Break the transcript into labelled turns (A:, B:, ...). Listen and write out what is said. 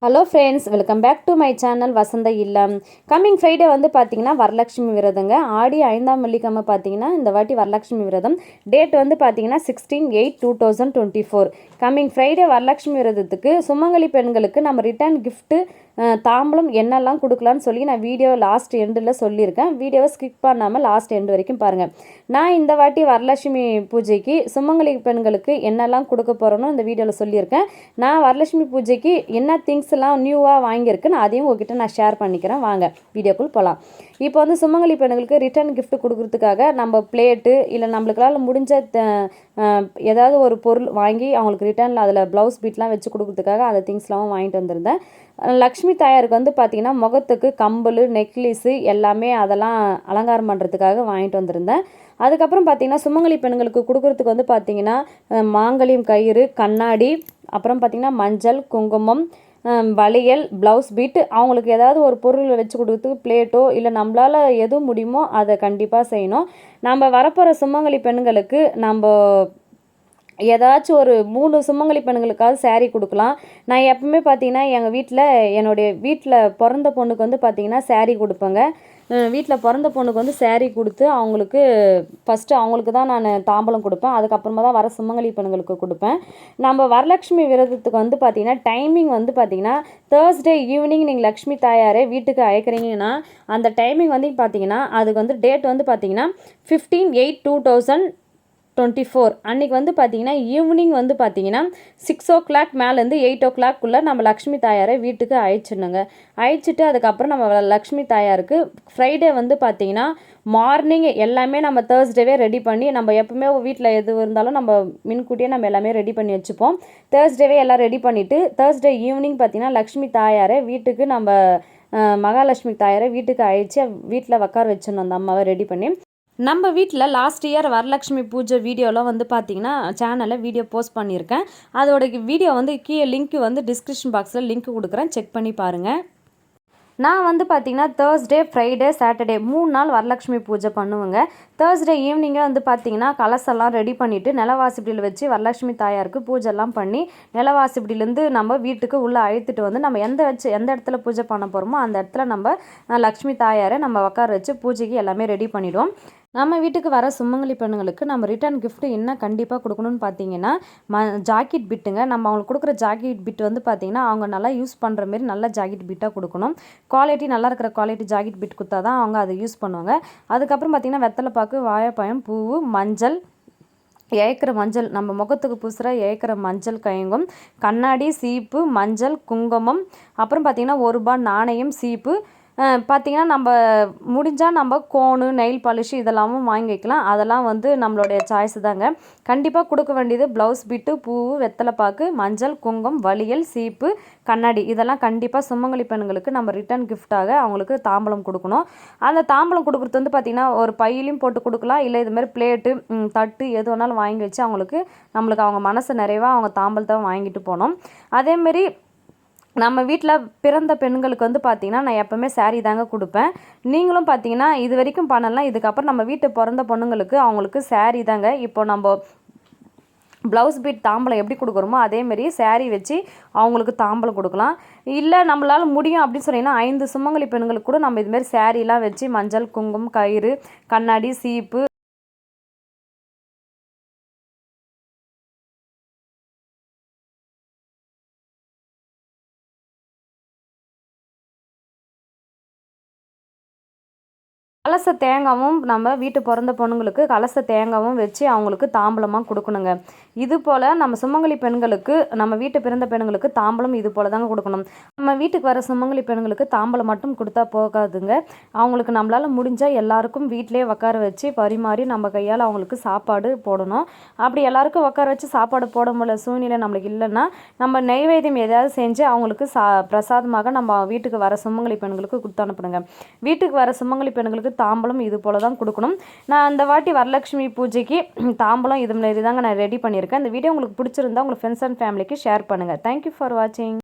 A: Hello friends, welcome back to my channel Vasantha Illam. Coming Friday வந்து பார்த்தீங்கன்னா வரலட்சுமி விரதங்க. ஆடி 5ஆம் வெள்ளிக்கிழமை பார்த்தீங்கன்னா இந்த வாட்டி வரலட்சுமி விரதம். டேட் வந்து பார்த்தீங்கன்னா 16/8/2024. கம்மிங் ஃப்ரைடே வரலட்சுமி விரதத்துக்கு சுமங்கலி பெண்களுக்கு நம்ம ரிட்டர்ன் கிஃப்ட்டு தாம்பலம் என்னெல்லாம் கொடுக்கலான்னு சொல்லி நான் வீடியோ லாஸ்ட் எண்டில் சொல்லியிருக்கேன். வீடியோவை ஸ்கிப் பண்ணாமல் லாஸ்ட் எண்டு வரைக்கும் பாருங்கள். நான் இந்த வாட்டி வரலட்சுமி பூஜைக்கு சுமங்கலி பெண்களுக்கு என்னெல்லாம் கொடுக்க போகிறோன்னு இந்த வீடியோவில் சொல்லியிருக்கேன். நான் வரலட்சுமி பூஜைக்கு என்ன திங்ஸ்லாம் நியூவாக வாங்கியிருக்கேன் அதையும் உங்ககிட்ட நான் ஷேர் பண்ணிக்கிறேன். வாங்க வீடியோக்குள் போகலாம். இப்போ வந்து சுமங்கலி பெண்களுக்கு ரிட்டர்ன் கிஃப்ட் கொடுக்குறதுக்காக நம்ம பிளேட்டு இல்லை நம்மளுக்கெல்லாம் முடிஞ்ச ஏதாவது ஒரு பொருள் வாங்கி அவங்களுக்கு ரிட்டர்னில் அதில் ப்ளவுஸ் பீட்லாம் வச்சு கொடுக்குறதுக்காக அந்த திங்ஸ்லாம் வாங்கிட்டு வந்திருந்தேன். லக்ஷ்மி தாயாருக்கு வந்து பார்த்திங்கன்னா முகத்துக்கு கம்பல், நெக்லீஸு எல்லாமே அதெல்லாம் அலங்காரம் பண்ணுறதுக்காக வாங்கிட்டு வந்திருந்தேன். அதுக்கப்புறம் பார்த்திங்கன்னா சுமங்கலி பெண்களுக்கு கொடுக்குறதுக்கு வந்து பார்த்திங்கன்னா மாங்கல்யம் கயிறு, கண்ணாடி, அப்புறம் பார்த்திங்கன்னா மஞ்சள், குங்குமம், வளையல், ப்ளவுஸ் பீட்டு, அவங்களுக்கு ஏதாவது ஒரு பொருள் வச்சு கொடுக்குறதுக்கு பிளேட்டோ இல்லை நம்மளால் எதுவும் முடியுமோ அதை கண்டிப்பாக செய்யணும். நம்ம வரப்போகிற சுமங்கலி பெண்களுக்கு நம்ம ஏதாச்சும் ஒரு 3 சுமங்கலி பெண்களுக்காவது சேரீ கொடுக்கலாம். நான் எப்பவுமே பார்த்தீங்கன்னா எங்கள் என்னுடைய வீட்டில் பிறந்த பொண்ணுக்கு வந்து பார்த்திங்கன்னா சேரீ கொடுப்பேங்க. வீட்டில் பிறந்த பொண்ணுக்கு வந்து சேரீ கொடுத்து அவங்களுக்கு ஃபஸ்ட்டு அவங்களுக்கு தான் நான் தாம்பலம் கொடுப்பேன். அதுக்கப்புறமா தான் வர சுமங்கலி பெண்களுக்கு கொடுப்பேன். நம்ம வரலட்சுமி விரதத்துக்கு வந்து பார்த்திங்கன்னா டைமிங் வந்து பார்த்திங்கன்னா தேர்ஸ்டே ஈவினிங் நீங்கள் லக்ஷ்மி தாயாரே வீட்டுக்கு அழைக்கிறீங்கன்னா அந்த டைமிங் வந்து பார்த்திங்கன்னா அதுக்கு வந்து டேட் வந்து பார்த்திங்கன்னா 15/8/2024 அன்றைக்கி வந்து பார்த்திங்கன்னா ஈவினிங் வந்து பார்த்திங்கன்னா 6 மேலேருந்து 8 நம்ம லக்ஷ்மி தாயாரை வீட்டுக்கு அழைச்சிடணுங்க. அழைச்சிட்டு அதுக்கப்புறம் நம்ம லக்ஷ்மி தாயாருக்கு ஃப்ரைடே வந்து பார்த்திங்கன்னா மார்னிங் எல்லாமே நம்ம தேர்ஸ்டேவே ரெடி பண்ணி நம்ம எப்பவுமே வீட்டில் எது இருந்தாலும் நம்ம முன்கூட்டியே நம்ம எல்லாமே ரெடி பண்ணி வச்சுப்போம். தேர்ஸ்டேவே எல்லாம் ரெடி பண்ணிவிட்டு தேர்ஸ்டே ஈவினிங் பார்த்திங்கன்னா லக்ஷ்மி தாயாரை வீட்டுக்கு நம்ம மகாலட்சுமி தாயாரை வீட்டுக்கு அழைச்சி வீட்டில் உட்கார வச்சிடணும். அந்த அம்மாவை ரெடி பண்ணி நம்ம வீட்டில் லாஸ்ட் இயர் வரலட்சுமி பூஜை வீடியோலாம் வந்து பார்த்திங்கன்னா சேனலில் வீடியோ போஸ்ட் பண்ணியிருக்கேன். அதோட வீடியோ வந்து கீழே லிங்க் வந்து டிஸ்கிரிப்ஷன் பாக்ஸில் லிங்க் கொடுக்குறேன், செக் பண்ணி பாருங்கள். நான் வந்து பார்த்திங்கன்னா தேர்ஸ்டே, ஃப்ரைடே, சாட்டர்டே 3 நாள் வரலட்சுமி பூஜை பண்ணுவேங்க. தேர்ஸ்டே ஈவினிங்கே வந்து பார்த்திங்கன்னா கலசெல்லாம் ரெடி பண்ணிவிட்டு நிலவாசிப்படியில் வச்சு வரலட்சுமி தாயாருக்கு பூஜைலாம் பண்ணி நிலவாசிப்படியிலேருந்து நம்ம வீட்டுக்கு உள்ளே அழைத்துட்டு வந்து நம்ம எந்த இடத்துல பூஜை பண்ண போகிறோமோ அந்த இடத்துல நம்ம லக்ஷ்மி தாயாரை நம்ம உட்கார வச்சு பூஜைக்கு எல்லாமே ரெடி பண்ணிவிடுவோம். நம்ம வீட்டுக்கு வர சுமங்கலி பெண்களுக்கு நம்ம ரிட்டர்ன் கிஃப்ட் என்ன கண்டிப்பாக கொடுக்கணும்னு பார்த்தீங்கன்னா ஜாக்கெட் பிட்டுங்க. நம்ம அவங்களுக்கு கொடுக்குற ஜாக்கெட் பிட் வந்து பார்த்திங்கன்னா அவங்க நல்லா யூஸ் பண்ணுற மாரி நல்ல ஜாக்கெட் பிட்டாக கொடுக்கணும். குவாலிட்டி நல்லா இருக்கிற குவாலிட்டி ஜாக்கெட் பிட் கொடுத்தா தான் அவங்க அதை யூஸ் பண்ணுவாங்க. அதுக்கப்புறம் பார்த்திங்கன்னா வெத்தலைப்பாக்கு, வாழைப்பழம், பூவு, மஞ்சள், ஏய்க்கிற மஞ்சள், நம்ம முகத்துக்கு பூசுகிற ஏய்க்கிற மஞ்சள் கையங்கும், கண்ணாடி, சீப்பு, மஞ்சள், குங்குமம், அப்புறம் பார்த்திங்கன்னா ₹1 நாணயம், சீப்பு, பார்த்திங்கன்னா நம்ம முடிஞ்சால் நம்ம கோனு, நெயில் பாலிஷு இதெல்லாமும் வாங்கி வைக்கலாம். அதெல்லாம் வந்து நம்மளுடைய சாய்ஸு தாங்க. கண்டிப்பாக கொடுக்க வேண்டியது ப்ளவுஸ் பிட்டு, பூவு, வெத்தலைப்பாக்கு, மஞ்சள், குங்குமம், வளையல், சீப்பு, கண்ணாடி இதெல்லாம் கண்டிப்பாக சுமங்கலி பெண்களுக்கு நம்ம ரிட்டர்ன் கிஃப்டாக அவங்களுக்கு தாம்பலம் கொடுக்கணும். அந்த தாம்பலம் கொடுக்குறது வந்து பார்த்திங்கன்னா ஒரு பையிலையும் போட்டு கொடுக்கலாம், இல்லை இதுமாதிரி பிளேட்டு, தட்டு எது வேணாலும் வாங்கி வச்சு நம்மளுக்கு அவங்க மனசு நிறைவாக அவங்க தாம்பலத்தை வாங்கிட்டு போகணும். அதேமாரி நம்ம வீட்டில் பிறந்த பெண்களுக்கு வந்து பார்த்திங்கன்னா நான் எப்போவுமே சேரீ தாங்க கொடுப்பேன். நீங்களும் பார்த்திங்கன்னா இது வரைக்கும் பண்ணலாம். இதுக்கப்புறம் நம்ம வீட்டு பிறந்த பொண்ணுங்களுக்கு அவங்களுக்கு சேரீ தாங்க. இப்போ நம்ம ப்ளவுஸ் பீட் தாம்பலம் எப்படி கொடுக்குறோமோ அதேமாரி சேரீ வச்சு அவங்களுக்கு தாம்பலம் கொடுக்கலாம். இல்லை நம்மளால் முடியும் அப்படின்னு சொன்னீங்கன்னா 5 சுமங்கலி பெண்களுக்கு கூட நம்ம இதுமாரி சேரீலாம் வச்சு மஞ்சள், குங்குமம், கயிறு, கண்ணாடி, சீப்பு, கலச தேங்காவும் நம்ம வீட்டு பிறந்த பொண்ணுங்களுக்கு கலச தேங்காவும் வச்சு அவங்களுக்கு தாம்பலமாக கொடுக்கணுங்க. இது போல் நம்ம சுமங்கலி பெண்களுக்கு நம்ம வீட்டு பிறந்த பெண்களுக்கு தாம்பலம் இது போல் தாங்க கொடுக்கணும். நம்ம வீட்டுக்கு வர சுமங்கலி பெண்களுக்கு தாம்பலம் மட்டும் கொடுத்தா போகாதுங்க. அவங்களுக்கு நம்மளால் முடிஞ்சால் எல்லாருக்கும் வீட்டிலே உட்கார வச்சு பரிமாறி நம்ம கையால் அவங்களுக்கு சாப்பாடு போடணும். அப்படி எல்லாருக்கும் உட்கார வச்சு சாப்பாடு போட முடியல சூழ்நிலை நம்மளுக்கு இல்லைன்னா நம்ம நெய்வேத்தியம் எதாவது செஞ்சு அவங்களுக்கு பிரசாதமாக நம்ம வீட்டுக்கு வர சுமங்கலி பெண்களுக்கு கொடுத்து அனுப்புணுங்க. வீட்டுக்கு வர சுமங்கலி பெண்களுக்கு தாம்பலம் இது போல தான் கொடுக்கணும். நான் அந்த வாட்டி வரலட்சுமி பூஜைக்கு தாம்பலம் இது மாதிரி தாங்க நான் ரெடி பண்ணியிருக்கேன். இந்த வீடியோ உங்களுக்கு பிடிச்சிருந்தா உங்கள் ஃப்ரெண்ட்ஸ் அண்ட் ஃபேமிலிக்கு ஷேர் பண்ணுங்கள். தேங்க்யூ ஃபார் வாட்சிங்.